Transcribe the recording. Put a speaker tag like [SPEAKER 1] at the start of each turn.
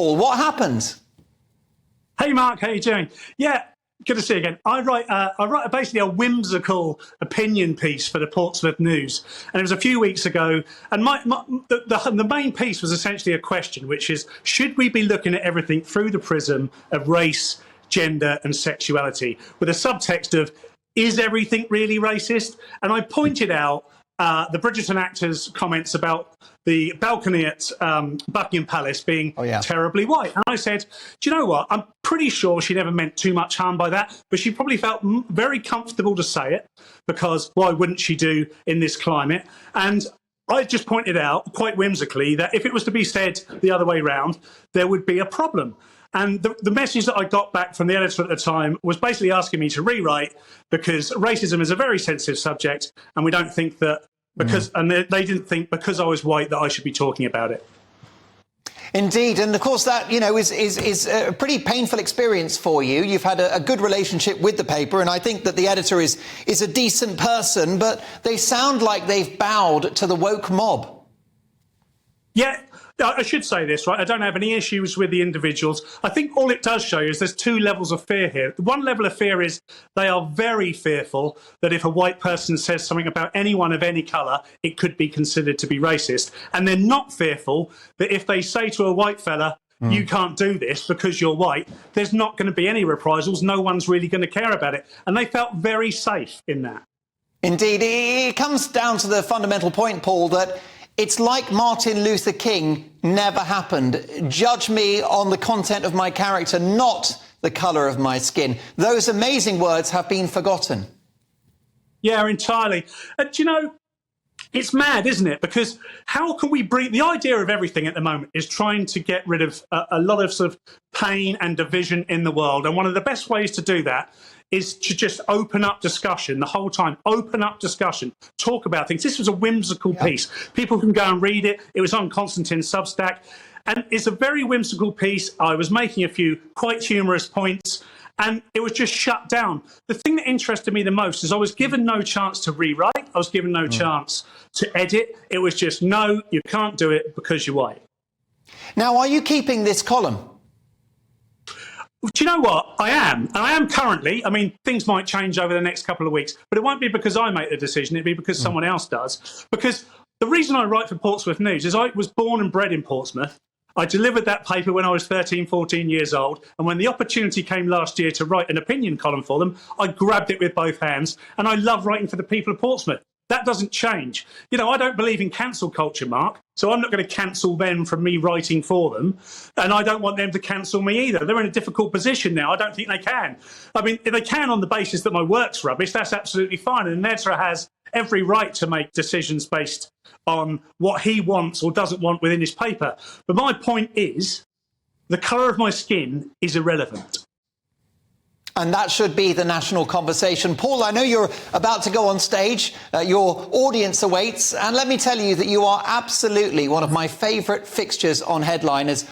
[SPEAKER 1] Paul. What happened?
[SPEAKER 2] Hey, Mark, how you doing? Yeah, good to see you again. I write basically a whimsical opinion piece for the Portsmouth News, and it was a few weeks ago. And the main piece was essentially a question, which is, should we be looking at everything through the prism of race, gender, and sexuality, with a subtext of, is everything really racist? And I pointed out the Bridgerton actor's comments about the balcony at Buckingham Palace being terribly white. And I said, do you know what? I'm pretty sure she never meant too much harm by that, but she probably felt very comfortable to say it, because why wouldn't she do in this climate? And I just pointed out, quite whimsically, that if it was to be said the other way round, there would be a problem. And the message that I got back from the editor at the time was basically asking me to rewrite, because racism is a very sensitive subject, and we don't think that and they didn't think because I was white that I should be talking about it.
[SPEAKER 1] Indeed, and of course that, is a pretty painful experience for you. You've had a good relationship with the paper, and I think that the editor is a decent person, but they sound like they've bowed to the woke mob.
[SPEAKER 2] Yeah, I should say this, right? I don't have any issues with the individuals. I think all it does show you is there's two levels of fear here. One level of fear is they are very fearful that if a white person says something about anyone of any colour, it could be considered to be racist. And they're not fearful that if they say to a white fella, you can't do this because you're white, there's not going to be any reprisals. No one's really going to care about it. And they felt very safe in that. Indeed.
[SPEAKER 1] It comes down to the fundamental point, Paul, that it's like Martin Luther King never happened. Judge me on the content of my character, not the colour of my skin. Those amazing words have been forgotten.
[SPEAKER 2] Yeah, entirely. It's mad, isn't it? Because how can we bring... The idea of everything at the moment is trying to get rid of a lot of sort of pain and division in the world. And one of the best ways to do that is to just open up discussion the whole time. Open up discussion. Talk about things. This was a whimsical piece. People can go and read it. It was on Constantine's Substack. And it's a very whimsical piece. I was making a few quite humorous points, and it was just shut down. The thing that interested me the most is I was given no chance to rewrite. I was given no chance to edit. It was just, no, you can't do it because you're white.
[SPEAKER 1] Now, are you keeping this column?
[SPEAKER 2] Do you know what? I am. And I am currently. I mean, things might change over the next couple of weeks, but it won't be because I make the decision. It'll be because someone else does. Because the reason I write for Portsmouth News is I was born and bred in Portsmouth. I delivered that paper when I was 13, 14 years old. And when the opportunity came last year to write an opinion column for them, I grabbed it with both hands. And I love writing for the people of Portsmouth. That doesn't change. I don't believe in cancel culture, Mark, so I'm not going to cancel them from me writing for them. And I don't want them to cancel me either. They're in a difficult position now. I don't think they can. I mean, if they can on the basis that my work's rubbish, that's absolutely fine. And an editor has every right to make decisions based on what he wants or doesn't want within his paper. But my point is, the colour of my skin is irrelevant.
[SPEAKER 1] And that should be the national conversation. Paul, I know you're about to go on stage. Your audience awaits. And let me tell you that you are absolutely one of my favourite fixtures on Headliners.